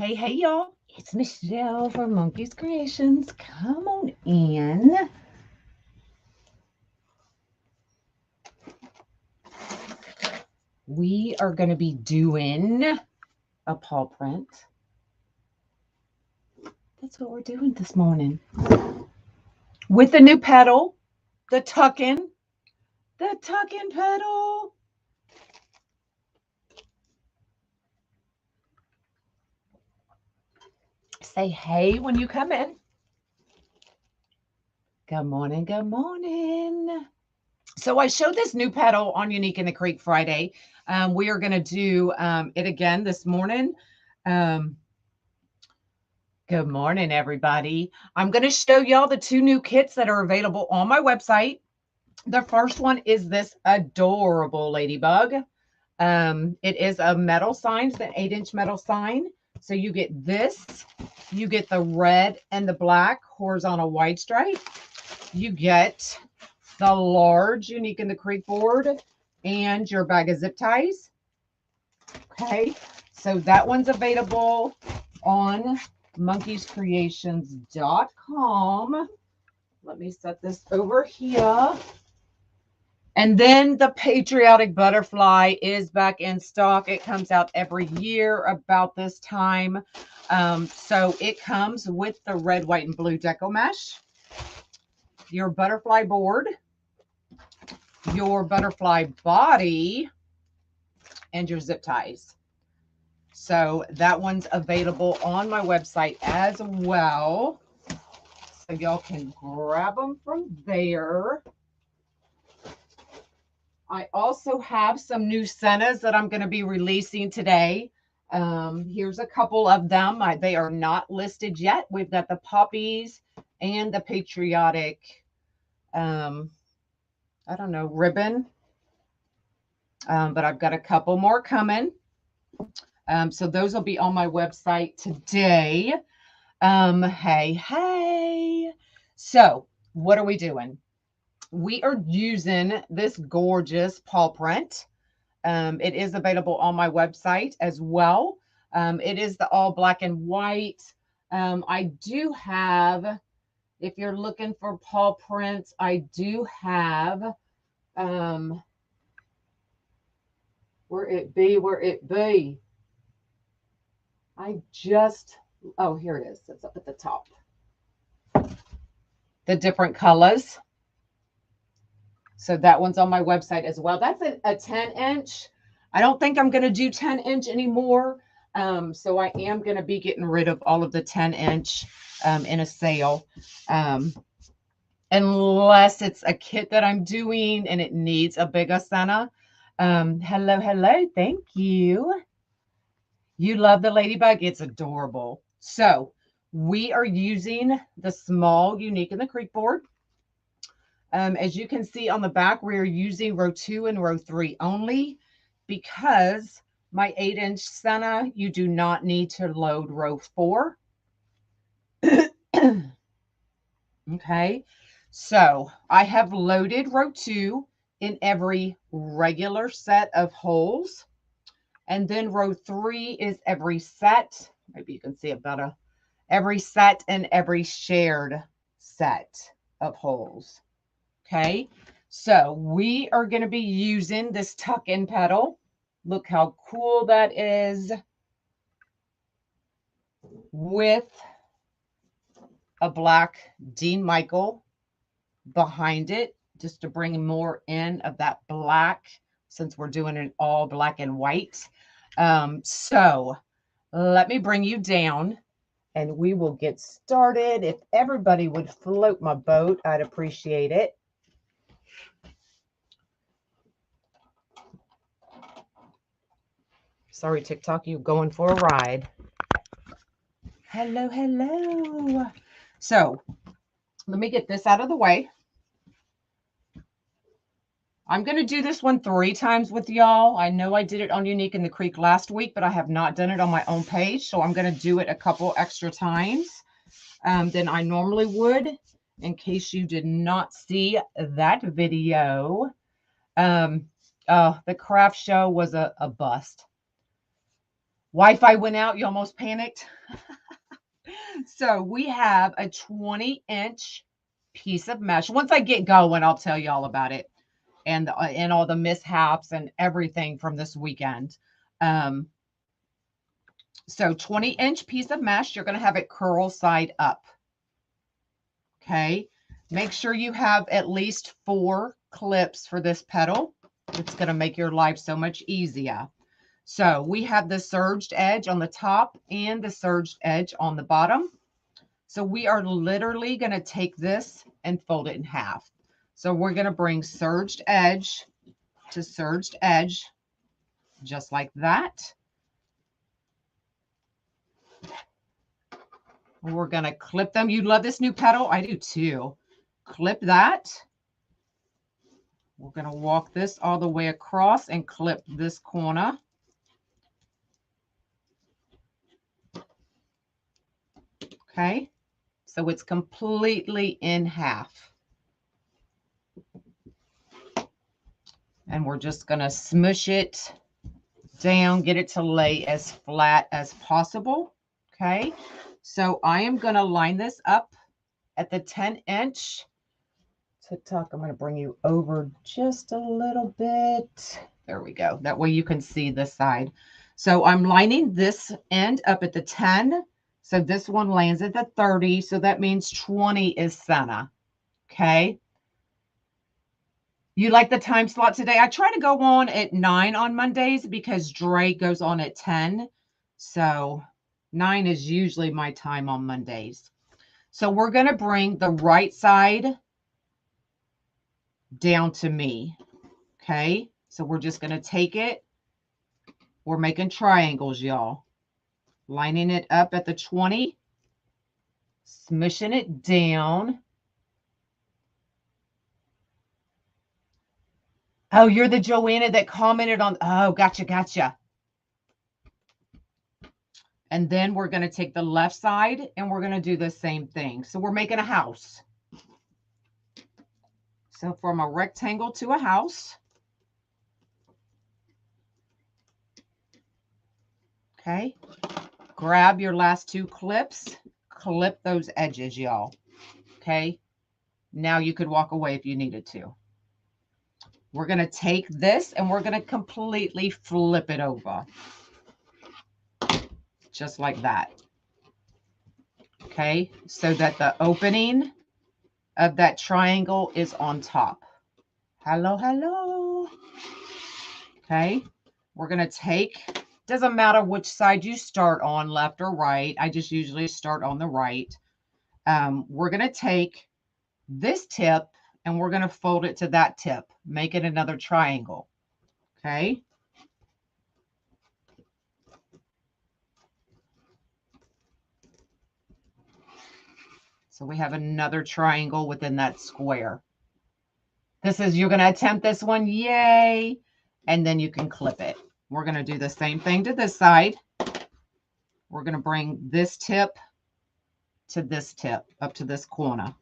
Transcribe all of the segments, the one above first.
Hey, hey, y'all. It's Michelle from Monkey's Creations. Come on in. We are going to be doing a paw print. That's what we're doing this morning. With the new petal, the tuck-in petal. Say hey when you come in. Good morning, good morning. So I showed this new petal on Unique in the Creek Friday. We are going to do it again this morning. Good morning, everybody. I'm going to show y'all the two new kits that are available on my website. The first one is this adorable ladybug. It is a metal sign, it's an 8-inch metal sign. So you get this, you get the red and the black horizontal wide stripe. You get the large Unique in the Creek board and your bag of zip ties. Okay, so that one's available on monkeyscreations.com. Let me set this over here. And then the patriotic butterfly is back in stock. It comes out every year about this time. So it comes with the red, white, and blue decomesh, your butterfly board, your butterfly body, and your zip ties. So that one's available on my website as well. So y'all can grab them from there. I also have some new sennas that I'm going to be releasing today. Here's a couple of them. They are not listed yet. We've got the poppies and the patriotic, I don't know, ribbon. But I've got a couple more coming. So those will be on my website today. Hey. So what are we doing? We are using this gorgeous paw print. It is available on my website as well. It is the all black and white. I do have, if you're looking for paw prints, I do have, where it be? Oh, here it is. It's up at the top. The different colors. So that one's on my website as well. That's a 10-inch. I don't think I'm going to do 10-inch anymore. So I am going to be getting rid of all of the 10-inch in a sale. Unless it's a kit that I'm doing and it needs a bigger center. Hello. Thank you. You love the ladybug. It's adorable. So we are using the small Unique in the Creek board. As you can see on the back, we're using row 2 and row 3 only because my 8-inch center, you do not need to load row 4. Okay, so I have loaded row 2 in every regular set of holes. And then row 3 is every set. Maybe you can see it better. Every set and every shared set of holes. Okay, so we are going to be using this tuck-in petal. Look how cool that is with a black Dean Michael behind it, just to bring more in of that black since we're doing it all black and white. So let me bring you down and we will get started. If everybody would float my boat, I'd appreciate it. Sorry, TikTok, you going for a ride. Hello. So let me get this out of the way. I'm going to do this one 3 times with y'all. I know I did it on Unique in the Creek last week, but I have not done it on my own page. So I'm going to do it a couple extra times than I normally would, in case you did not see that video. The craft show was a bust. Wi-Fi went out. You almost panicked. So we have a 20-inch piece of mesh. Once I get going, I'll tell you all about it and all the mishaps and everything from this weekend. So 20-inch piece of mesh, you're going to have it curl side up. Okay. Make sure you have at least 4 clips for this petal. It's going to make your life so much easier. So we have the serged edge on the top and the serged edge on the bottom. So we are literally going to take this and fold it in half. So we're going to bring serged edge to serged edge, just like that. We're going to clip them. You love this new petal? I do too. Clip that. We're going to walk this all the way across and clip this corner. Okay. So it's completely in half. And we're just going to smush it down, get it to lay as flat as possible. Okay. So I am going to line this up at the 10-inch. TikTok, I'm going to bring you over just a little bit. There we go. That way you can see this side. So I'm lining this end up at the 10. So this one lands at the 30. So that means 20 is center. Okay. You like the time slot today? I try to go on at 9 on Mondays because Dre goes on at 10. So 9 is usually my time on Mondays. So we're going to bring the right side down to me. Okay. So we're just going to take it. We're making triangles, y'all. Lining it up at the 20. Smushing it down. Oh, you're the Joanna that commented on. Oh, gotcha. And then we're going to take the left side and we're going to do the same thing. So we're making a house. So from a rectangle to a house. Okay. Grab your last 2 clips. Clip those edges, y'all. Okay. Now you could walk away if you needed to. We're going to take this and we're going to completely flip it over. Just like that. Okay. So that the opening of that triangle is on top. Hello, hello. Okay. We're going to take, doesn't matter which side you start on, left or right. I just usually start on the right. We're going to take this tip and we're going to fold it to that tip, make it another triangle. Okay. So we have another triangle within that square. This is, you're going to attempt this one. Yay. And then you can clip it. We're going to do the same thing to this side. We're going to bring this tip to this tip up to this corner.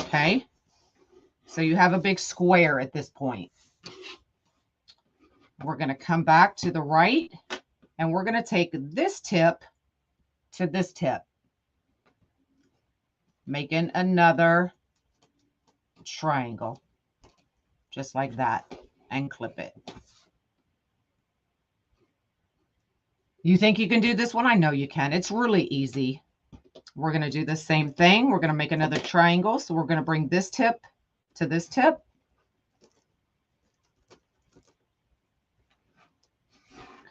Okay. So you have a big square at this point. We're going to come back to the right and we're going to take this tip to this tip, making another triangle just like that and clip it. You think you can do this one? I know you can. It's really easy. We're going to do the same thing. We're going to make another triangle. So we're going to bring this tip to this tip.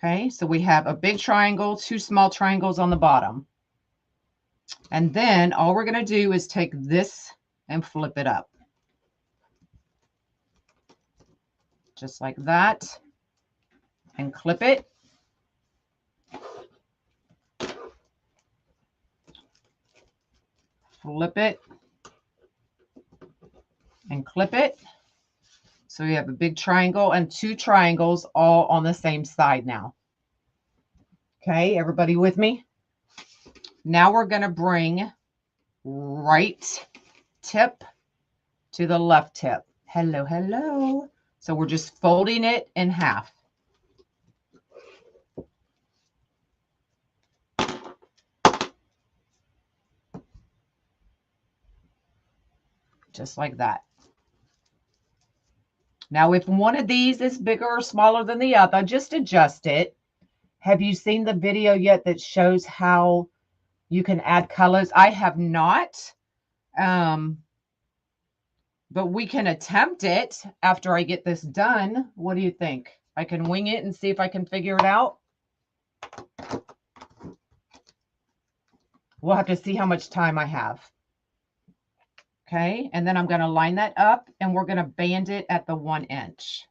Okay, so we have a big triangle, 2 small triangles on the bottom. And then all we're going to do is take this and flip it up. Just like that. And clip it. Flip it. And clip it. So we have a big triangle and 2 triangles all on the same side now. Okay, everybody with me? Now we're going to bring right tip to the left tip. Hello, hello. So we're just folding it in half. Just like that. Now, if one of these is bigger or smaller than the other, just adjust it. Have you seen the video yet that shows how you can add colors? I have not. But we can attempt it after I get this done. What do you think? I can wing it and see if I can figure it out. We'll have to see how much time I have. Okay, and then I'm going to line that up and we're going to band it at the 1 inch.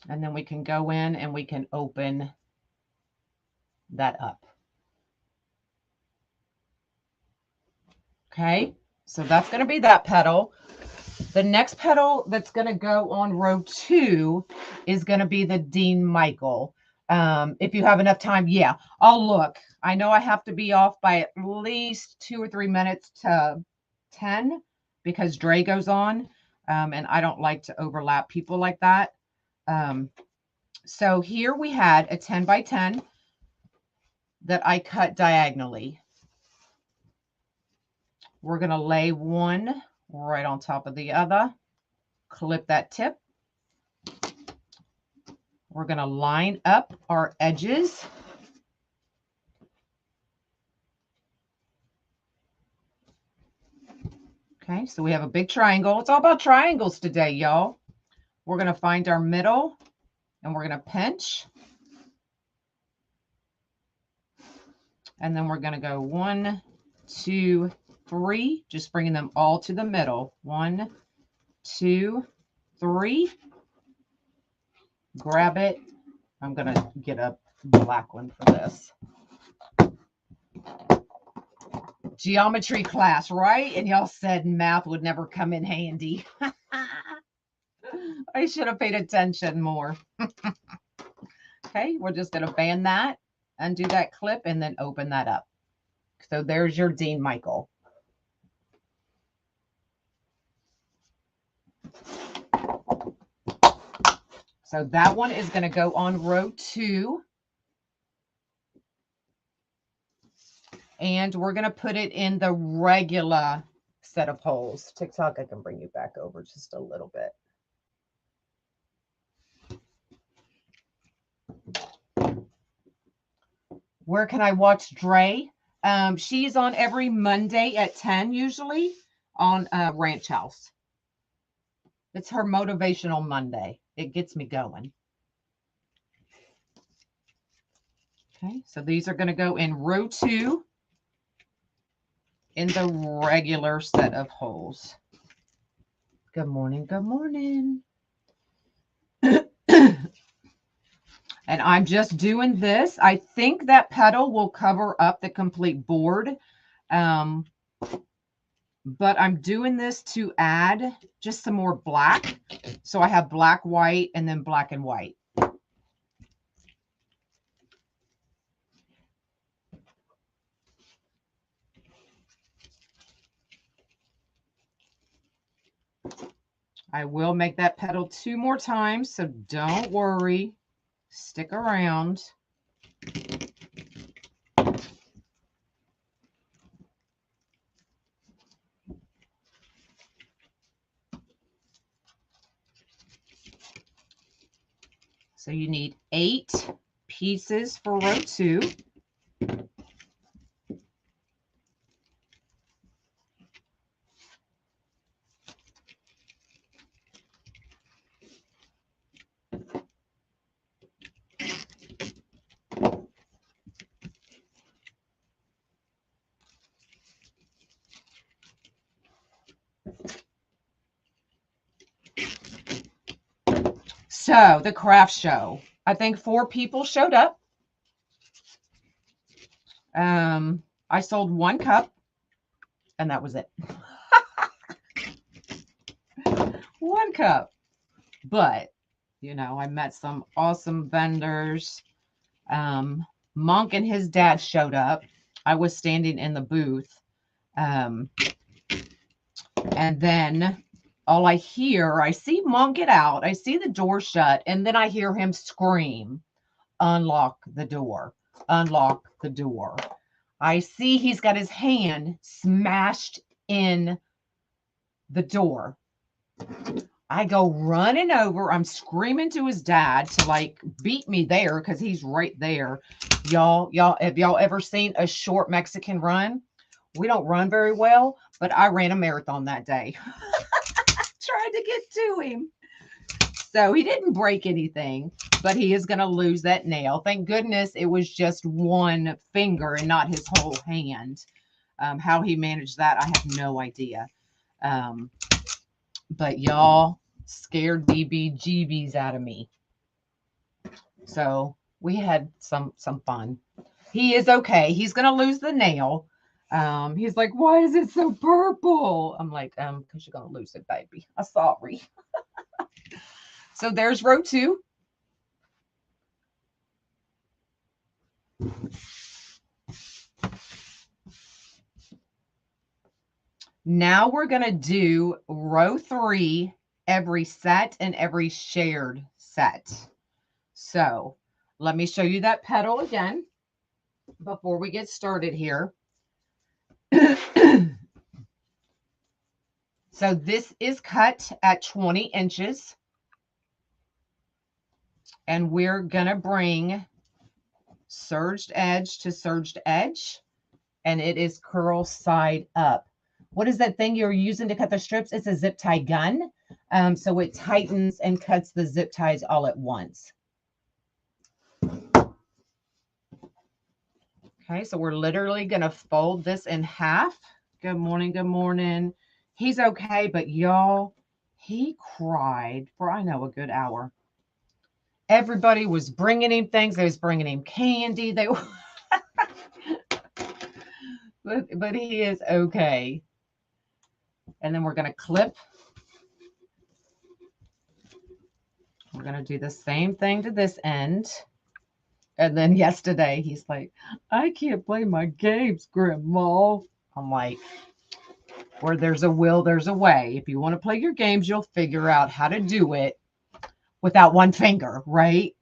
And then we can go in and we can open that up. Okay, so that's going to be that petal. The next petal that's going to go on row 2 is going to be the Dean Michael. If you have enough time, yeah, I'll look. I know I have to be off by at least 2 or 3 minutes to 10 because Dre goes on, and I don't like to overlap people like that. So here we had a 10 by 10 that I cut diagonally. We're going to lay one right on top of the other, clip that tip. We're going to line up our edges. Okay, so we have a big triangle. It's all about triangles today, y'all. We're going to find our middle and we're going to pinch. And then we're going to go 1, 2, 3, just bringing them all to the middle. 1, 2, 3. Grab it. I'm going to get a black one for this. Geometry class, right? And y'all said math would never come in handy. I should have paid attention more. Okay, we're just going to band that, undo that clip, and then open that up. So there's your Dean Michael. So that one is going to go on row 2. And we're going to put it in the regular set of holes. TikTok, I can bring you back over just a little bit. Where can I watch Dre? She's on every Monday at 10 usually on Ranch House. It's her motivational Monday. It gets me going. Okay, so these are going to go in row 2 in the regular set of holes. Good morning, good morning. And I'm just doing this. I think that petal will cover up the complete board. But I'm doing this to add just some more black. So I have black, white, and then black and white. I will make that petal 2 more times, so don't worry. Stick around. So you need 8 pieces for row 2. So the craft show, I think 4 people showed up. I sold 1 cup and that was it. 1 cup. But, you know, I met some awesome vendors. Monk and his dad showed up. I was standing in the booth. And then all I hear, I see Mom get out. I see the door shut. And then I hear him scream, unlock the door, unlock the door. I see he's got his hand smashed in the door. I go running over. I'm screaming to his dad to like beat me there because he's right there. Y'all, have y'all ever seen a short Mexican run? We don't run very well, but I ran a marathon that day. Trying to get to him. So he didn't break anything, but he is going to lose that nail. Thank goodness it was just one finger and not his whole hand. How he managed that, I have no idea. But y'all scared DBGBs out of me. So we had some fun. He is okay. He's going to lose the nail. He's like, why is it so purple? I'm like, because you're going to lose it, baby. I'm sorry. So there's row 2. Now we're going to do row 3, every set and every shared set. So let me show you that petal again before we get started here. So this is cut at 20 inches. And we're going to bring serged edge to serged edge. And it is curl side up. What is that thing you're using to cut the strips? It's a zip tie gun. So it tightens and cuts the zip ties all at once. Okay, so we're literally going to fold this in half. Good morning, good morning. He's okay, but y'all, he cried for, I know, a good hour. Everybody was bringing him things. They was bringing him candy. They were but he is okay. And then we're going to clip. We're going to do the same thing to this end. And then yesterday, he's like, I can't play my games, Grandma. I'm like, where there's a will, there's a way. If you want to play your games, you'll figure out how to do it without one finger, right?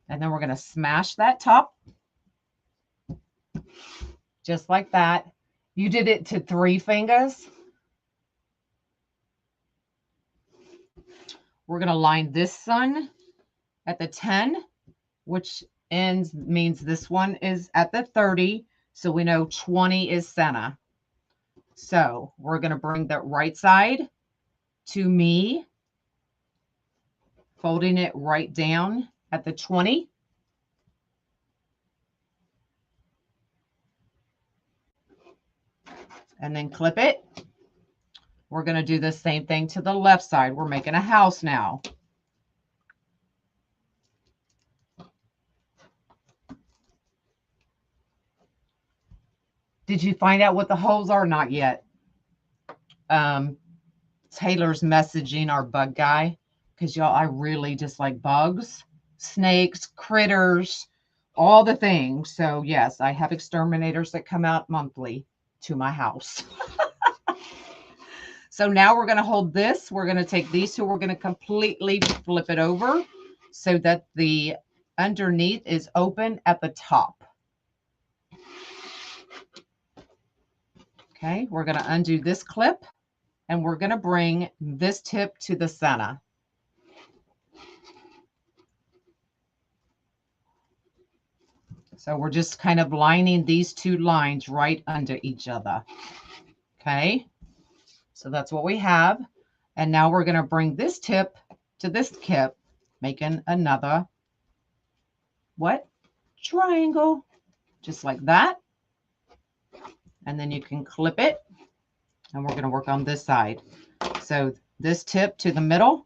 And then we're going to smash that top. Just like that. You did it to 3 fingers. We're going to line this one at the 10, which ends means this one is at the 30. So we know 20 is center. So we're going to bring that right side to me, folding it right down at the 20. And then clip it. We're going to do the same thing to the left side. We're making a house now. Did you find out what the holes are? Not yet. Taylor's messaging our bug guy because y'all, I really just like bugs, snakes, critters, all the things. So yes, I have exterminators that come out monthly to my house. So now we're going to hold this. We're going to take these two. We're going to completely flip it over so that the underneath is open at the top. Okay, we're going to undo this clip and we're going to bring this tip to the center. So we're just kind of lining these 2 lines right under each other. Okay, so that's what we have. And now we're going to bring this tip to this tip, making another, what? Triangle, just like that. And then you can clip it. And we're going to work on this side. So this tip to the middle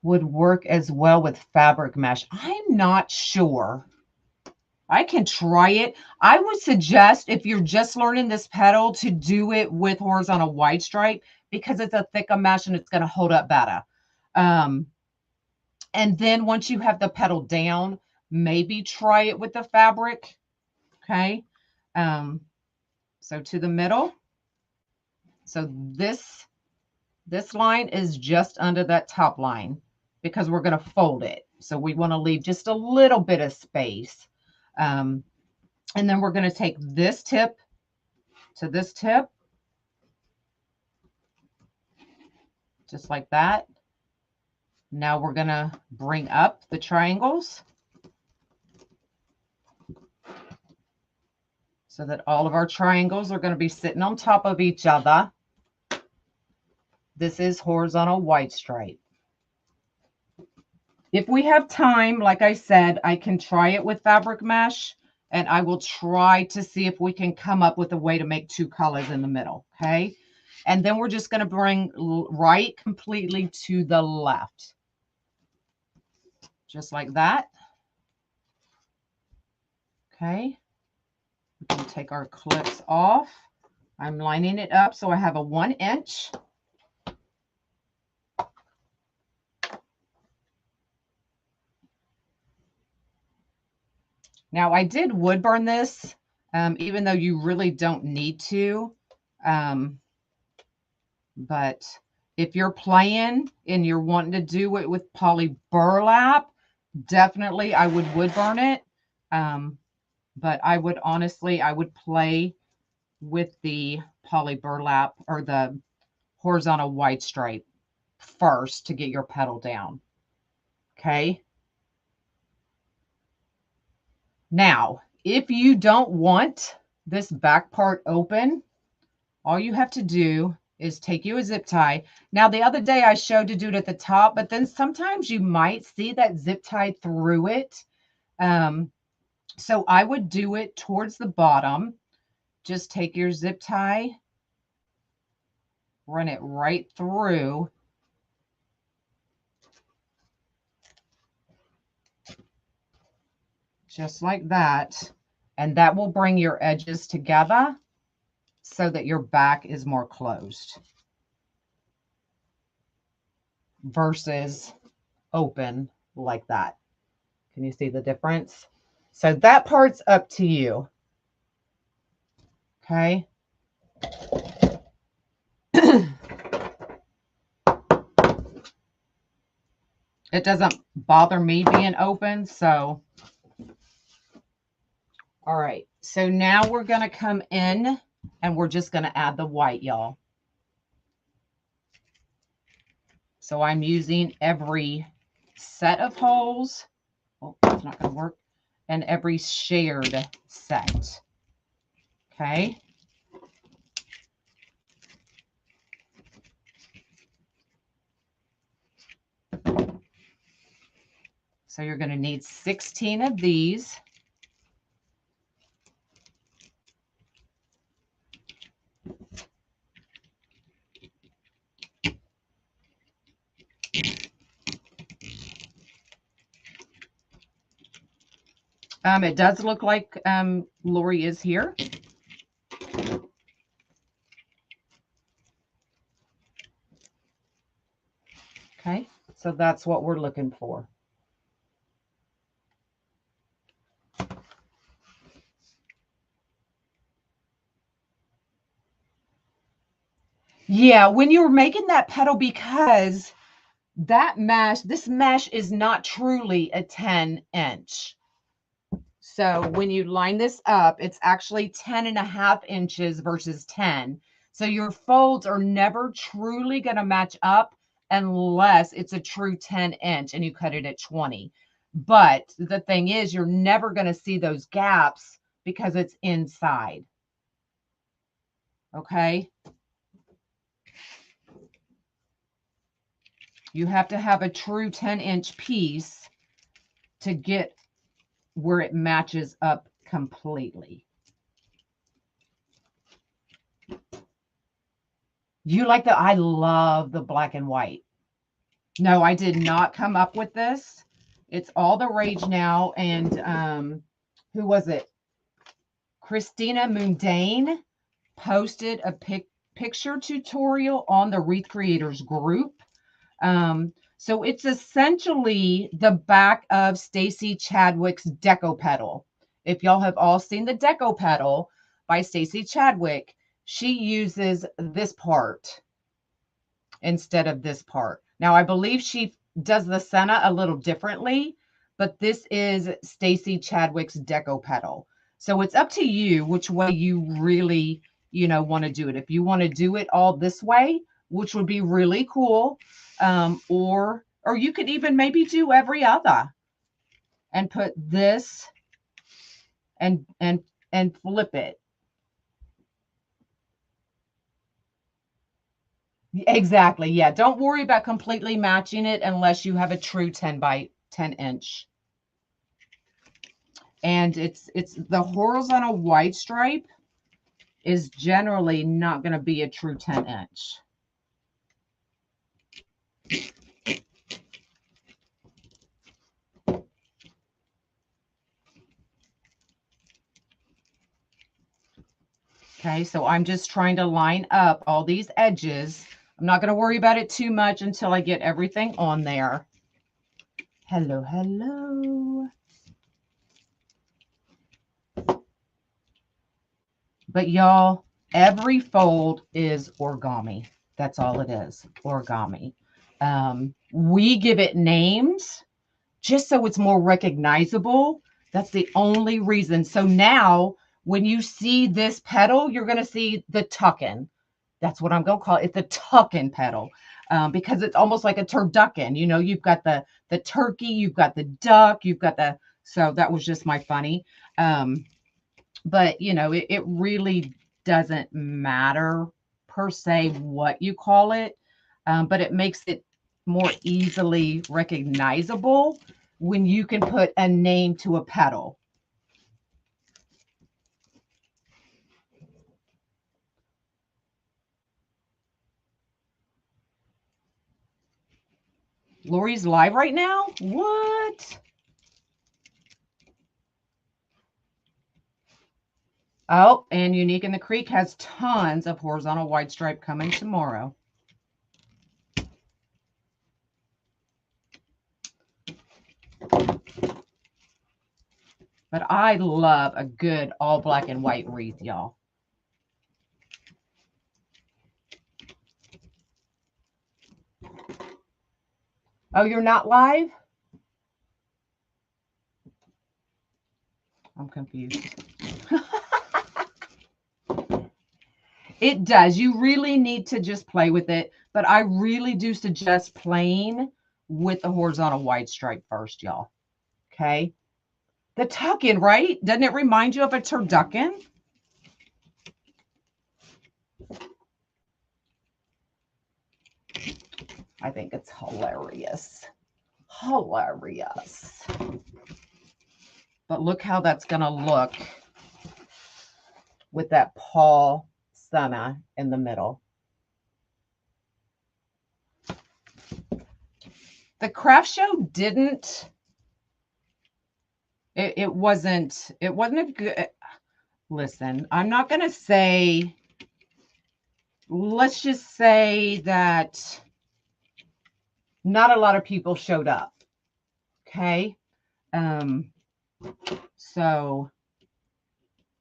would work as well with fabric mesh. I'm not sure. I can try it. I would suggest if you're just learning this petal to do it with horizontal wide stripe because it's a thicker mesh and it's going to hold up better. And then once you have the petal down, maybe try it with the fabric. Okay. So to the middle. So this line is just under that top line because we're going to fold it. So we want to leave just a little bit of space. And then we're going to take this tip to this tip, just like that. Now we're going to bring up the triangles so that all of our triangles are going to be sitting on top of each other. This is horizontal white stripe. If we have time, like I said, I can try it with fabric mesh, and I will try to see if we can come up with a way to make two colors in the middle, okay? And then we're just going to bring right completely to the left. Just like that. Okay. We can take our clips off. I'm lining it up so I have a 1 inch. Now I did wood burn this, even though you really don't need to. But if you're playing and you're wanting to do it with poly burlap, definitely I would wood burn it. But I would honestly, I would play with the poly burlap or the horizontal white stripe first to get your petal down. Okay. Now, if you don't want this back part open, all you have to do is take you a zip tie. Now, the other day I showed to do it at the top, but then sometimes you might see that zip tie through it. So I would do it towards the bottom. Just take your zip tie, run it right through. Just like that. And that will bring your edges together so that your back is more closed versus open like that. Can you see the difference? So that part's up to you. Okay. It doesn't bother me being open, so. All right. So now we're going to come in and we're just going to add the white, y'all. So I'm using every set of holes. Oh, it's not going to work. And every shared set. Okay. So you're going to need 16 of these. It does look like Lori is here. Okay, so that's what we're looking for. Yeah, when you were making that petal, because that mesh, this mesh is not truly a 10-inch. So when you line this up, it's actually 10.5 inches versus 10. So your folds are never truly going to match up unless it's a true 10-inch and you cut it at 20. But the thing is, you're never going to see those gaps because it's inside. Okay. You have to have a true 10-inch piece to get where it matches up completely. You like the, I love the black and white. No, I did not come up with this. It's all the rage now. And who was it? Christina Mundane posted a picture tutorial on the Wreath Creators group. So it's essentially the back of Stacy Chadwick's Deco Petal. If y'all have all seen the Deco Petal by Stacy Chadwick, she uses this part instead of this part. Now, I believe she does the Senna a little differently, but this is Stacy Chadwick's Deco Petal. So it's up to you which way you really, want to do it. If you want to do it all this way, which would be really cool, or you could even maybe do every other and put this and flip it. Exactly. Yeah. Don't worry about completely matching it unless you have a true 10 by 10 inch. And it's the horizontal white stripe is generally not going to be a true 10 inch. Okay, so I'm just trying to line up all these edges. I'm not going to worry about it too much until I get everything on there. Hello, hello. But y'all, every fold is origami. That's all it is, origami. We give it names just so it's more recognizable. That's the only reason. So now when you see this petal, you're going to see the tuck-in. That's what I'm going to call it. It's the tuck-in petal because it's almost like a turducken. You've got the turkey, you've got the duck, you've got the, so that was just my funny. But, it really doesn't matter per se what you call it, but it makes it more easily recognizable when you can put a name to a petal. Lori's live right now? What? Oh, and Unique in the Creek has tons of horizontal wide stripe coming tomorrow. But I love a good all black and white wreath, y'all. Oh, you're not live? I'm confused. It does. You really need to just play with it. But I really do suggest playing with the horizontal wide stripe first, y'all. Okay. The tuck-in, right? Doesn't it remind you of a turducken? I think it's hilarious. Hilarious. But look how that's going to look with that Paul Senna in the middle. The craft show didn't, it wasn't a good, listen, I'm not going to say, let's just say that not a lot of people showed up. Okay. So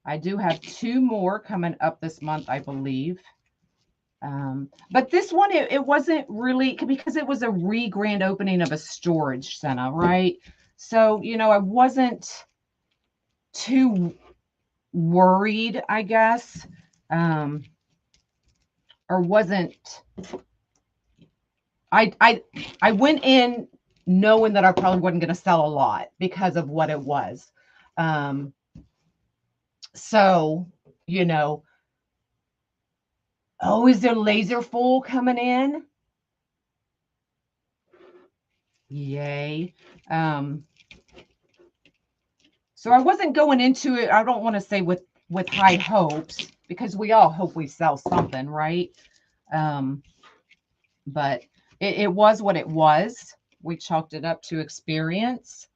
I do have 2 more coming up this month, I believe. But this one, it wasn't really, because it was a grand opening of a storage center, right? So, I wasn't too worried, I guess, or wasn't, I went in knowing that I probably wasn't going to sell a lot because of what it was. So, oh, is there laser full coming in? Yay. So I wasn't going into it, I don't want to say with high hopes, because we all hope we sell something, right? But it was what it was. We chalked it up to experience.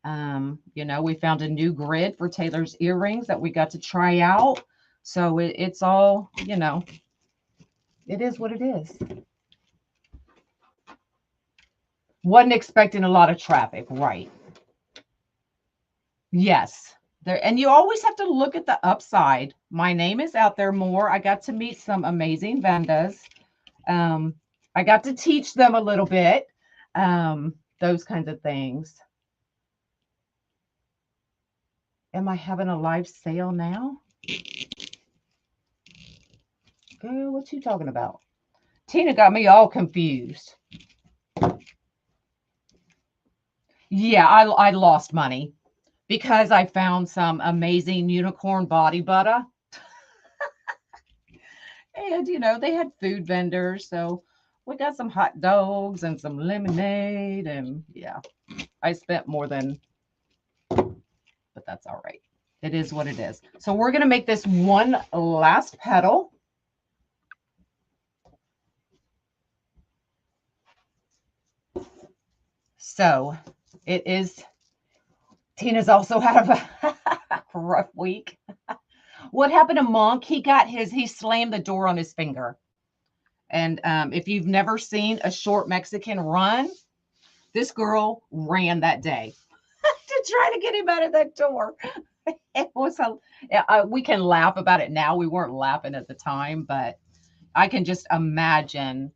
We found a new grid for Taylor's earrings that we got to try out. So it's all, it is what it is. Wasn't expecting a lot of traffic, right? Yes. There, and you always have to look at the upside. My name is out there more. I got to meet some amazing vendors. I got to teach them a little bit. Those kinds of things. Am I having a live sale now? Girl, what you talking about? Tina got me all confused. Yeah, I lost money because I found some amazing unicorn body butter. And, you know, they had food vendors. So we got some hot dogs and some lemonade. And yeah, I spent more than, but that's all right. It is what it is. So we're going to make this one last petal. So it is, Tina's also had a rough week. What happened to Monk? He slammed the door on his finger. And if you've never seen a short Mexican run, this girl ran that day to try to get him out of that door. It was we can laugh about it now. We weren't laughing at the time, but I can just imagine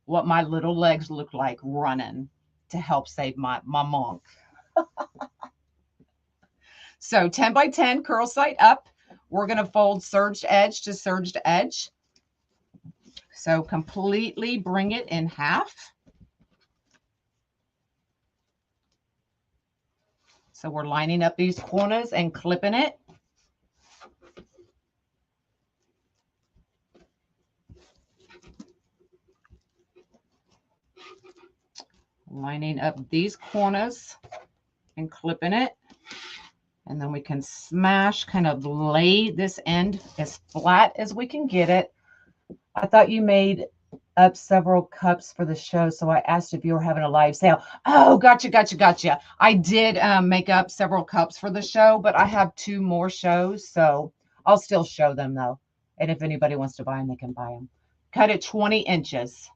what my little legs look like running to help save my Monk. So 10 by 10 curl side up. We're going to fold serged edge to serged edge. So completely bring it in half. So we're lining up these corners and clipping it. Lining up these corners and clipping it. And then we can smash, kind of lay this end as flat as we can get it. I thought you made up several cups for the show, so I asked if you were having a live sale. Oh, gotcha. I did make up several cups for the show, but I have 2 more shows, so I'll still show them though. And if anybody wants to buy them, they can buy them. Cut it 20 inches.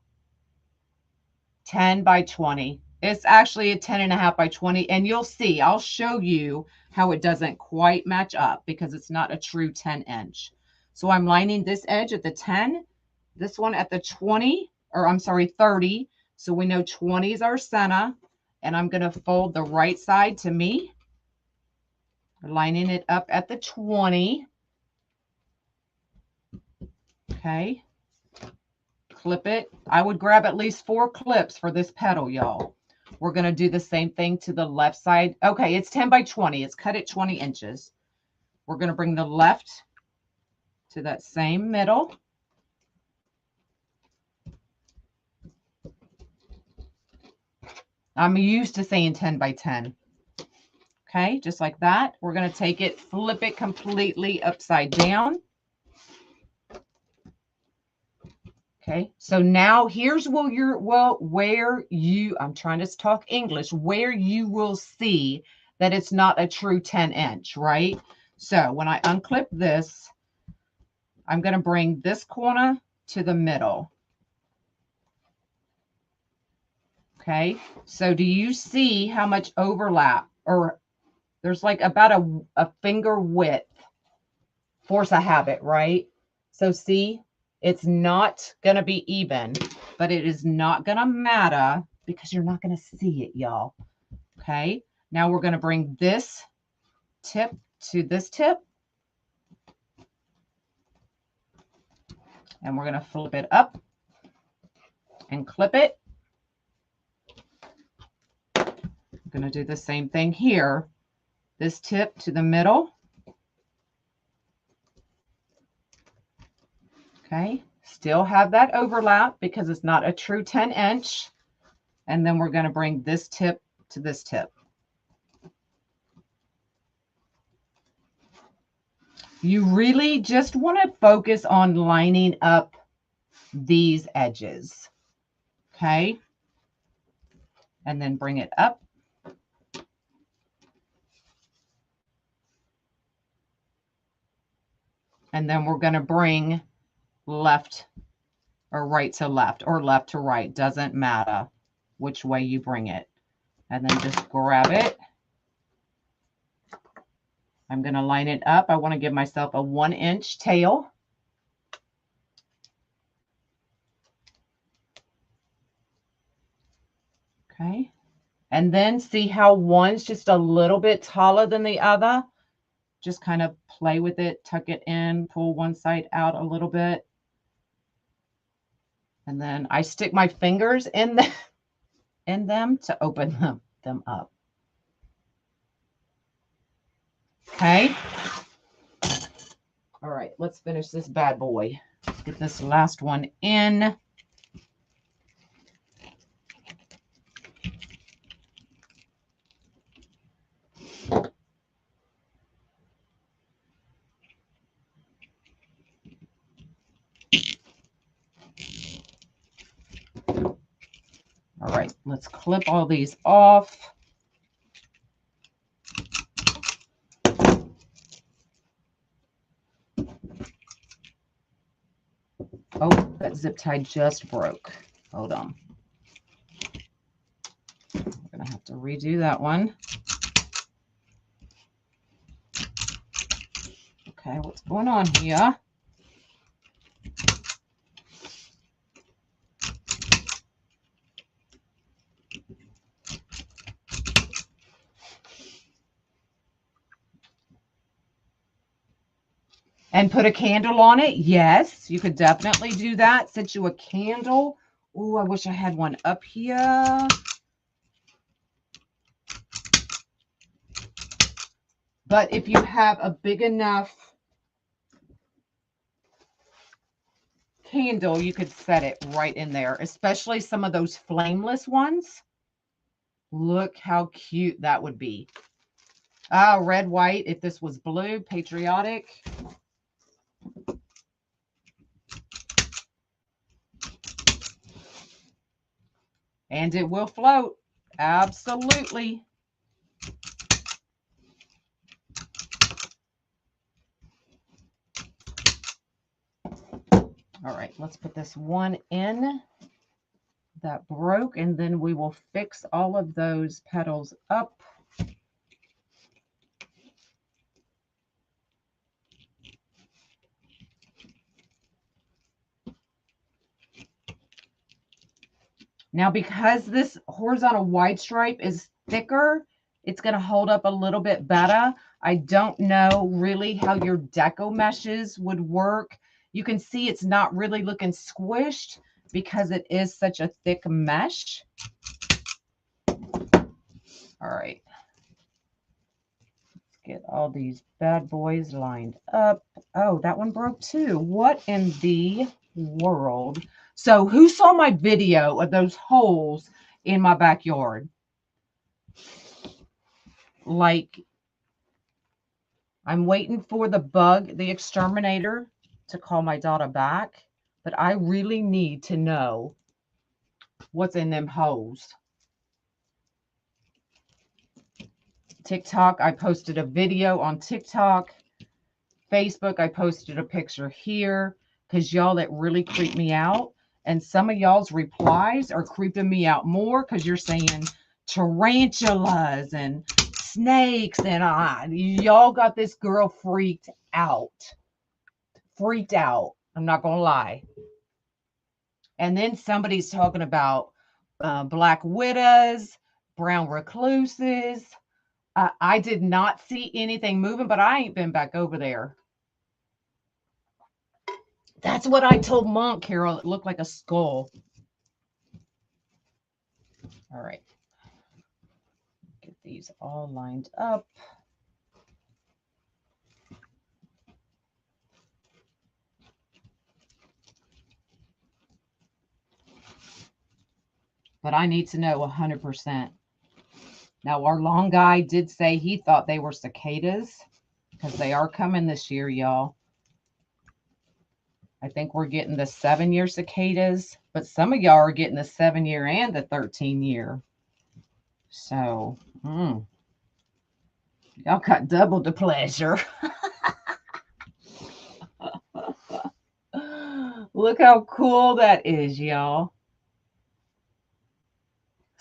10 by 20. It's actually a 10.5 by 20. And you'll see, I'll show you how it doesn't quite match up because it's not a true 10 inch. So I'm lining this edge at the 10, this one at the 20, or I'm sorry, 30. So we know 20 is our center. And I'm going to fold the right side to me, lining it up at the 20. Okay. Clip it. I would grab at least 4 clips for this petal, y'all. We're going to do the same thing to the left side. Okay, it's 10 by 20. It's cut at 20 inches. We're going to bring the left to that same middle. I'm used to saying 10 by 10. Okay, just like that. We're going to take it, flip it completely upside down. Okay, so now here's where I'm trying to talk English, where you will see that it's not a true 10 inch, right? So when I unclip this, I'm going to bring this corner to the middle. Okay, so do you see how much overlap? Or there's like about a finger width. Force a habit, right? So see, it's not going to be even, but it is not going to matter because you're not going to see it, y'all. Okay, now we're going to bring this tip to this tip. And we're going to flip it up and clip it. I'm going to do the same thing here. This tip to the middle. Okay, still have that overlap because it's not a true 10 inch. And then we're going to bring this tip to this tip. You really just want to focus on lining up these edges. Okay, and then bring it up. And then we're going to bring left or right to left or left to right, doesn't matter. which way you bring it. And then just grab it. I'm going to line it up. I want to give myself a 1-inch tail. Okay. And then see how one's just a little bit taller than the other? Just kind of play with it, tuck it in, pull one side out a little bit. And then I stick my fingers in them to open them up. Okay. All right, let's finish this bad boy. Let's get this last one in. All right, let's clip all these off. Oh, that zip tie just broke. Hold on. We're going to have to redo that one. Okay, what's going on here? And put a candle on it? Yes, you could definitely do that. Set you a candle. Oh, I wish I had one up here. But if you have a big enough candle, you could set it right in there, especially some of those flameless ones. Look how cute that would be. Ah, red, white. If this was blue, patriotic. And it will float. Absolutely. All right, let's put this one in that broke, and then we will fix all of those petals up. Now, because this horizontal wide stripe is thicker, it's going to hold up a little bit better. I don't know really how your deco meshes would work. You can see it's not really looking squished because it is such a thick mesh. All right. Let's get all these bad boys lined up. Oh, that one broke too. What in the world? So who saw my video of those holes in my backyard? Like, I'm waiting for the exterminator, to call my daughter back. But I really need to know what's in them holes. TikTok, I posted a video on TikTok. Facebook, I posted a picture here because y'all, that really creeped me out. And some of y'all's replies are creeping me out more because you're saying tarantulas and snakes, and y'all got this girl freaked out. Freaked out. I'm not going to lie. And then somebody's talking about black widows, brown recluses. I did not see anything moving, but I ain't been back over there. That's what I told Monk, Carol. It looked like a skull. All right. Get these all lined up. But I need to know 100%. Now, our long guy did say he thought they were cicadas because they are coming this year, y'all. I think we're getting the 7-year cicadas, but some of y'all are getting the 7-year and the 13-year. So, y'all got double the pleasure. Look how cool that is, y'all.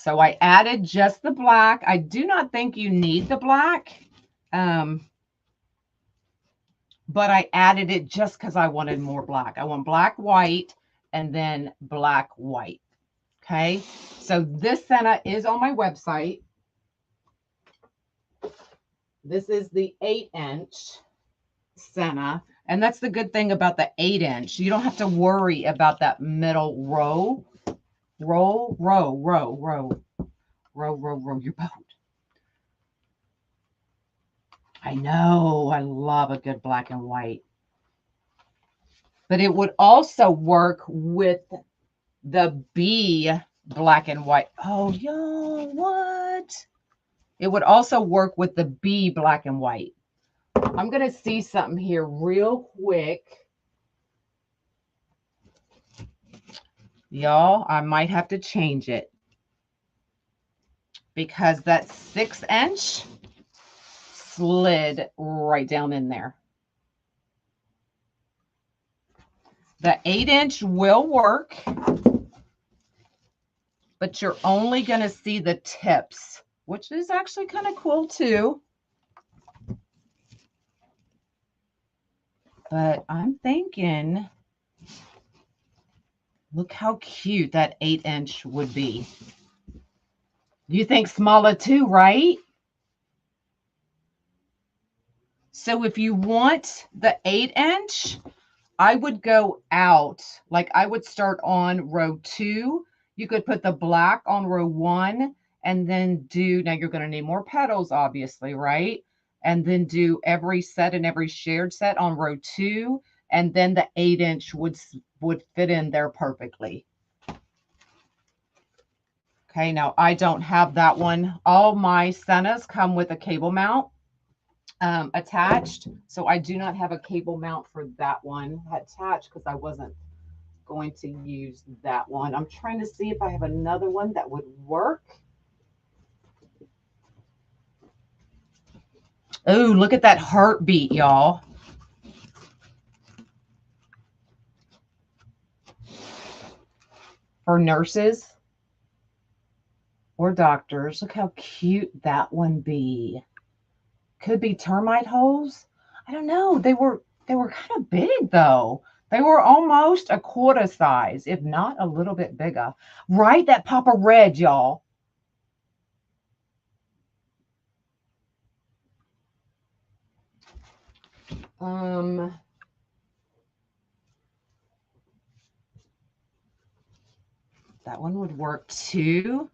So I added just the black. I do not think you need the black. But I added it just because I wanted more black. I want black, white, and then black, white. Okay. So this senna is on my website. This is the 8-inch senna. And that's the good thing about the 8-inch. You don't have to worry about that middle row. Row your boat. I know. I love a good black and white. But it would also work with the B black and white. Oh, y'all, what? It would also work with the B black and white. I'm going to see something here real quick. Y'all, I might have to change it because that 6-inch slid right down in there. The 8-inch will work, but you're only going to see the tips, which is actually kind of cool too. But I'm thinking, look how cute that 8-inch would be. You think smaller too, right? So if you want the 8-inch, I would go out. Like I would start on row 2. You could put the black on row 1 and then do, now you're going to need more petals, obviously, right? And then do every set and every shared set on row 2. And then the 8-inch would fit in there perfectly. Okay, now I don't have that one. All my sennas come with a cable mount attached. So I do not have a cable mount for that one attached because I wasn't going to use that one. I'm trying to see if I have another one that would work. Oh, look at that heartbeat, y'all. For nurses or doctors, look how cute that one be. Could be termite holes. I don't know. They were kind of big though. They were almost a quarter size, if not a little bit bigger. Right? That pop of red, y'all. That one would work too.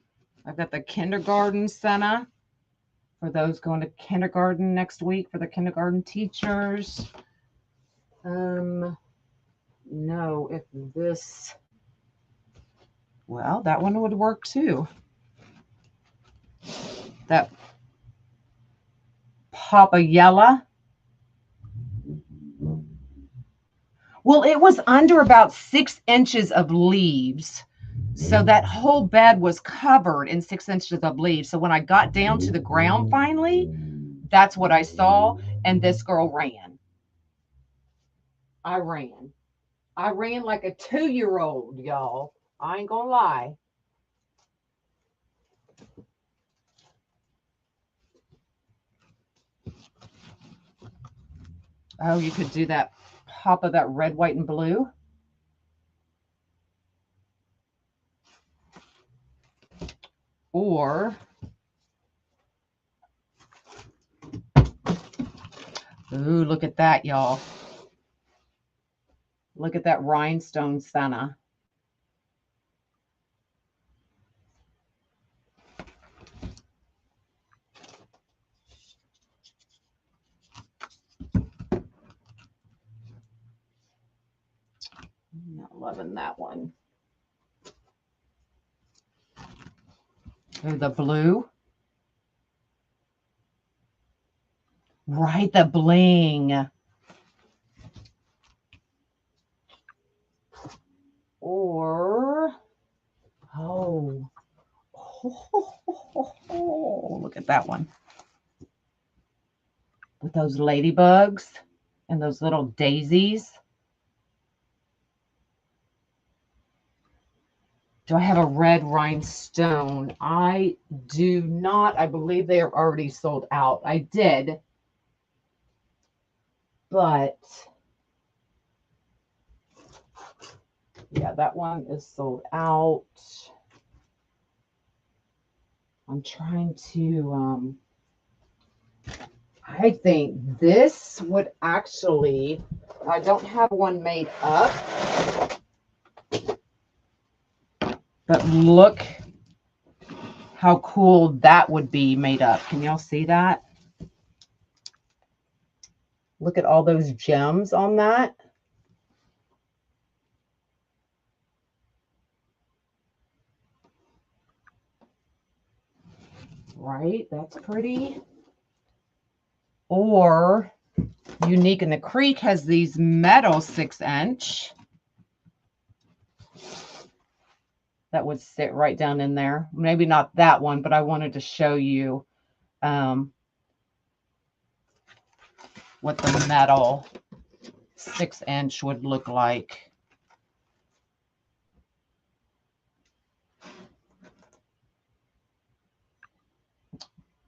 I've got the kindergarten senna for those going to kindergarten next week for the kindergarten teachers. No, if this, well, that one would work too. That pop of yellow. Well, it was under about 6 inches of leaves. So that whole bed was covered in 6 inches of leaves. So when I got down to the ground finally, that's what I saw. And this girl ran. I ran like a 2-year-old, y'all. I ain't gonna lie. Oh, you could do that pop of that red, white, and blue. Or, ooh, look at that, y'all. Look at that rhinestone senna. I'm not loving that one. Ooh, the blue. Right, the bling. Or, oh, look at that one. With those ladybugs and those little daisies. Do I have a red rhinestone? I do not. I believe they are already sold out. I did, but yeah, that one is sold out. I'm trying to, I think this would actually, I don't have one made up, but look how cool that would be made up. Can y'all see that? Look at all those gems on that. Right? That's pretty. Or Unique in the Creek has these metal 6-inch that would sit right down in there. Maybe not that one, but I wanted to show you what the metal 6-inch would look like.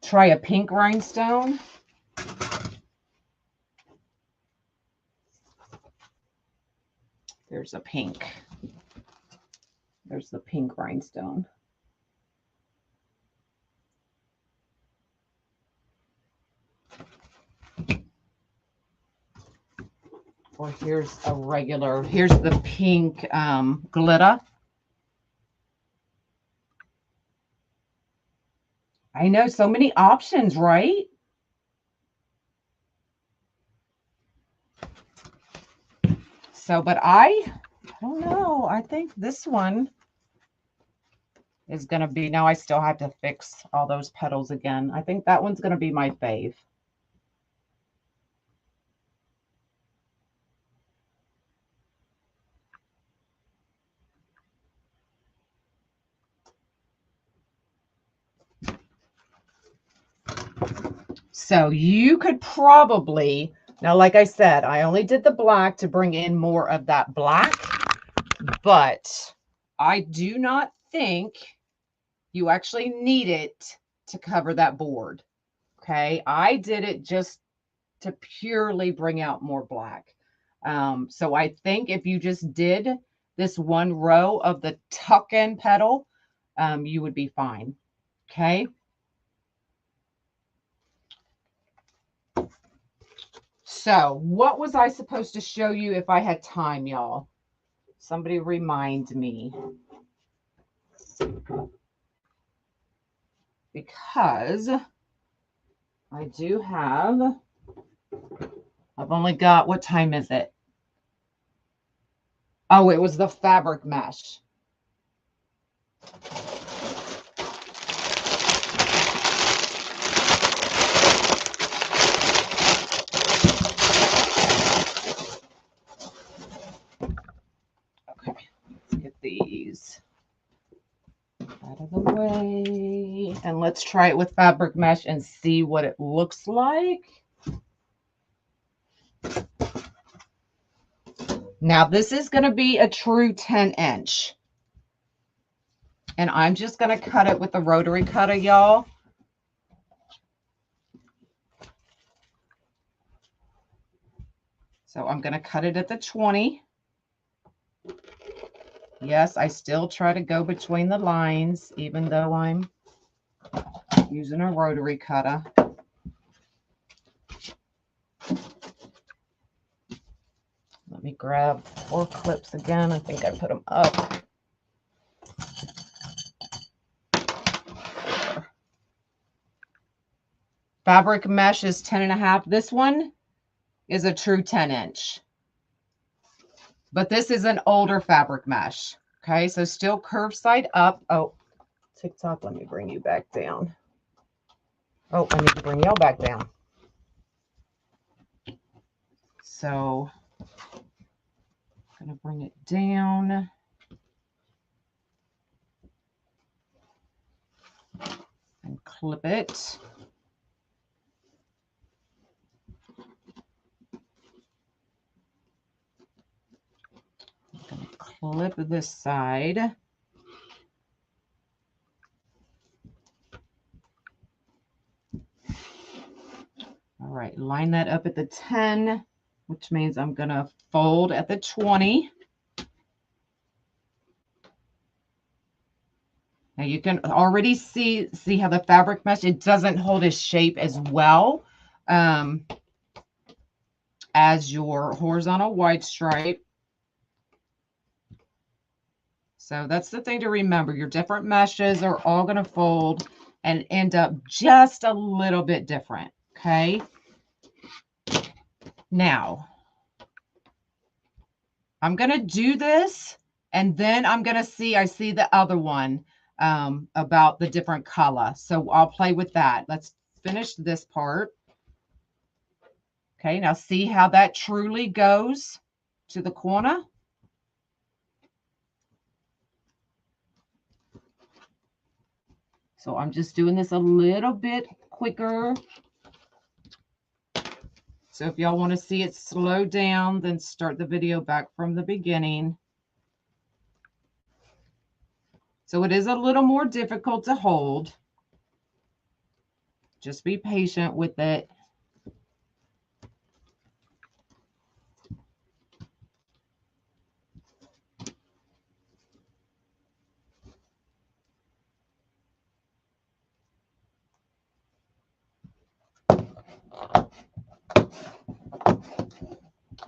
Try a pink rhinestone. There's a pink. There's the pink rhinestone. Or here's a regular, here's the pink glitter. I know, so many options, right? So, but I don't know. I think this one is going to be, now I still have to fix all those petals again. I think that one's going to be my fave. So you could probably, now, like I said, I only did the black to bring in more of that black, but I do not think you actually need it to cover that board. Okay. I did it just to purely bring out more black. So I think if you just did this one row of the tuck-in petal, you would be fine. Okay. So what was I supposed to show you if I had time, y'all? Somebody remind me. Because I do have, I've only got, what time is it? Oh, it was the fabric mesh. Okay, let's get these out of the way. And let's try it with fabric mesh and see what it looks like. Now, this is going to be a true 10-inch. And I'm just going to cut it with the rotary cutter, y'all. So I'm going to cut it at the 20. Yes, I still try to go between the lines, even though I'm using a rotary cutter. Let me grab 4 clips again. I think I put them up. Fabric mesh is 10.5. This one is a true 10-inch. But this is an older fabric mesh. Okay, so still curved side up. Oh, TikTok, let me bring you back down. Oh, I need to bring y'all back down. So I'm going to bring it down. And clip it. I'm going to clip this side. line that up at the 10, which means I'm going to fold at the 20. Now you can already see how the fabric mesh, it doesn't hold its shape as well as your horizontal wide stripe. So that's the thing to remember. Your different meshes are all going to fold and end up just a little bit different. Okay. Now, I'm going to do this, and then I'm going to see, I see the other one about the different color. So I'll play with that. Let's finish this part. Okay, now see how that truly goes to the corner. So I'm just doing this a little bit quicker. So if y'all want to see it slow down, then start the video back from the beginning. So it is a little more difficult to hold. Just be patient with it.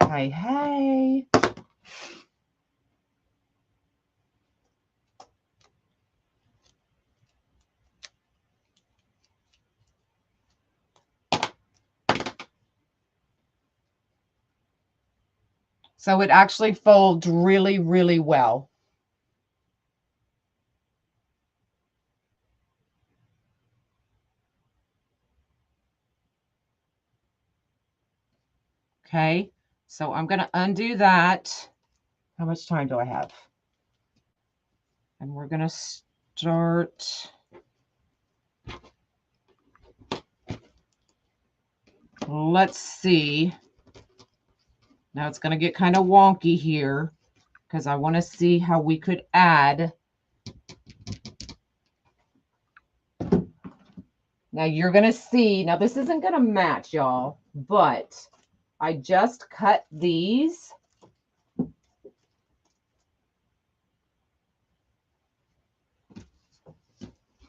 Hey, hey. So it actually folds really, really well. Okay, so I'm going to undo that. How much time do I have? And we're going to start. Let's see. Now it's going to get kind of wonky here because I want to see how we could add. Now you're going to see, now this isn't going to match, y'all, but I just cut these.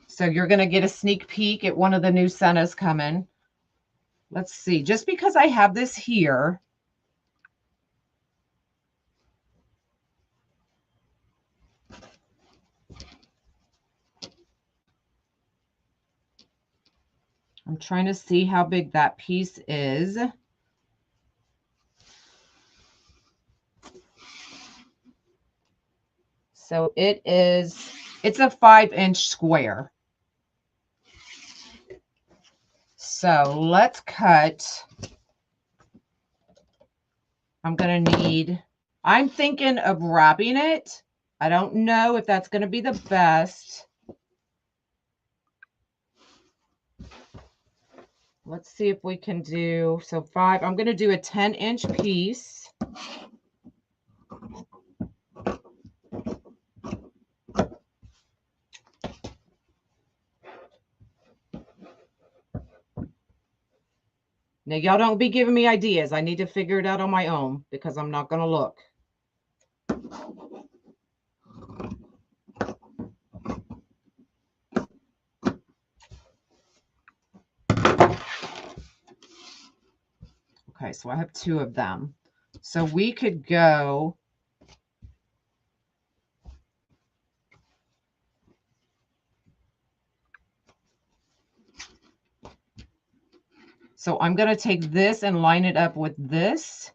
So you're going to get a sneak peek at one of the new Sennas coming. Let's see, just because I have this here. I'm trying to see how big that piece is. So it's a 5-inch square. So let's cut. I'm going to need, I'm thinking of wrapping it. I don't know if that's going to be the best. Let's see if we can do, so 5, I'm going to do a 10-inch piece. Now, y'all don't be giving me ideas. I need to figure it out on my own because I'm not going to look. Okay, so I have 2 of them. So we could go. So I'm going to take this and line it up with this.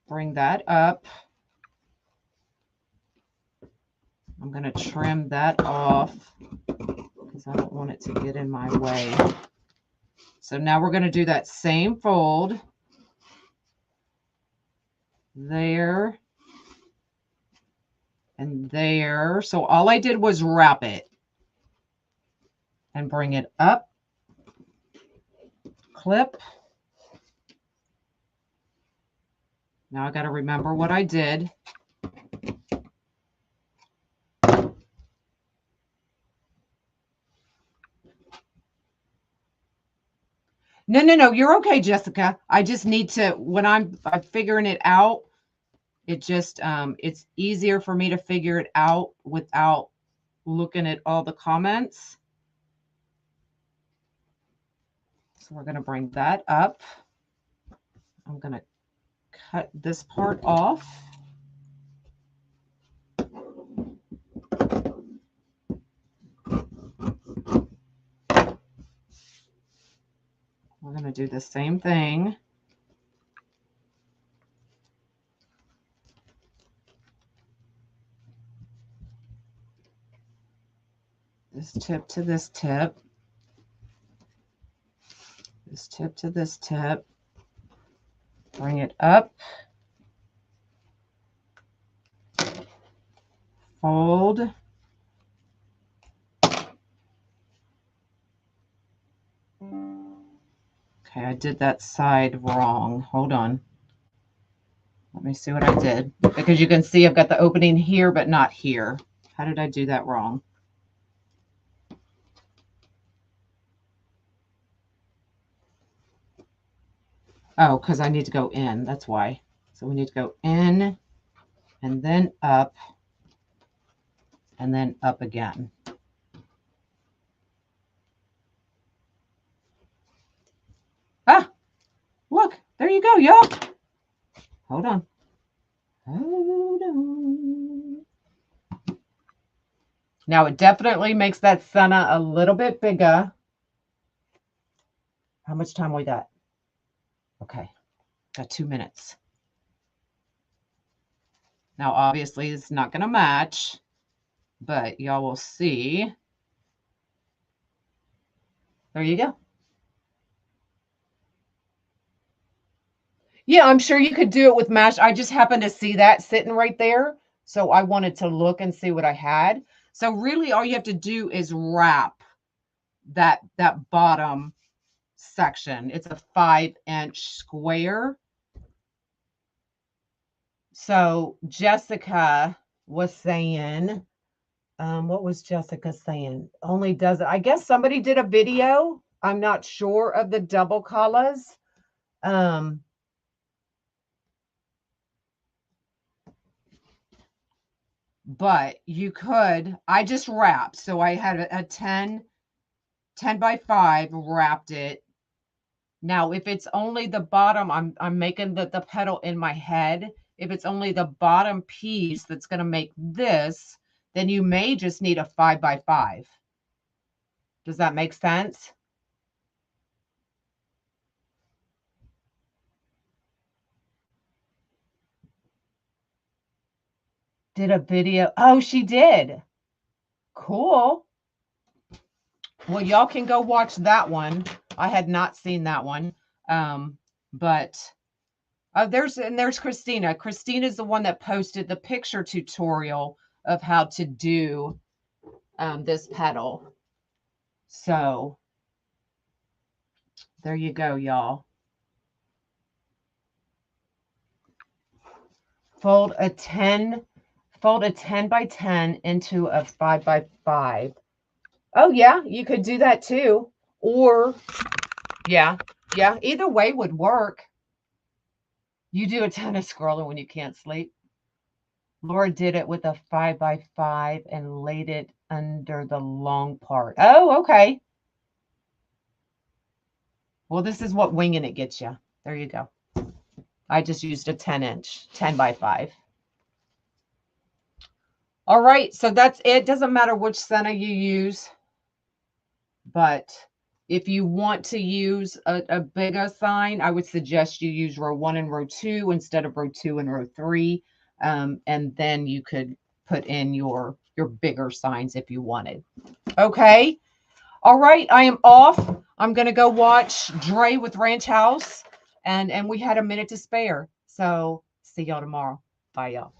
Bring that up. I'm going to trim that off because I don't want it to get in my way. So now we're going to do that same fold there and there. So all I did was wrap it and bring it up, clip. Now I got to remember what I did. No. You're okay, Jessica. I just need to, when I'm figuring it out, it just, it's easier for me to figure it out without looking at all the comments. So we're going to bring that up. I'm going to cut this part off. We're going to do the same thing. This tip to this tip. This tip to this tip. Bring it up. Fold. Okay, I did that side wrong. Hold on. Let me see what I did. Because you can see I've got the opening here, but not here. How did I do that wrong? Oh, because I need to go in. That's why. So we need to go in and then up and then up again. Ah, look, there you go, y'all. Hold on. Hold on. Now it definitely makes that center a little bit bigger. How much time we got? Okay, got 2 minutes. Now, obviously, it's not going to match, but y'all will see. There you go. Yeah, I'm sure you could do it with mesh. I just happened to see that sitting right there. So I wanted to look and see what I had. So really all you have to do is wrap that bottom section. It's a 5-inch square. So Jessica was saying, what was Jessica saying? Only does it. I guess somebody did a video. I'm not sure of the double colors. But you could, I just wrapped. So I had a 10 by 5, wrapped it. Now, if it's only the bottom, I'm making the petal in my head. If it's only the bottom piece that's going to make this, then you may just need a 5 by 5. Does that make sense? Did a video. Oh, she did. Cool. Well, y'all can go watch that one. I had not seen that one. But there's Christina. Christina's the one that posted the picture tutorial of how to do this petal. So there you go, y'all. Fold a 10 by 10 into a 5 by 5. Oh yeah, you could do that too. Or yeah, either way would work. You do a ton of scrolling when you can't sleep. Laura did it with a 5 by 5 and laid it under the long part. Oh, okay. Well, this is what winging it gets you. There you go. I just used a 10-inch, 10 by 5. All right, so that's it. Doesn't matter which center you use, but if you want to use a bigger sign, I would suggest you use row 1 and row 2 instead of row 2 and row 3. And then you could put in your bigger signs if you wanted. Okay. All right. I am off. I'm going to go watch Dre with Ranch House. And we had a minute to spare. So see y'all tomorrow. Bye, y'all.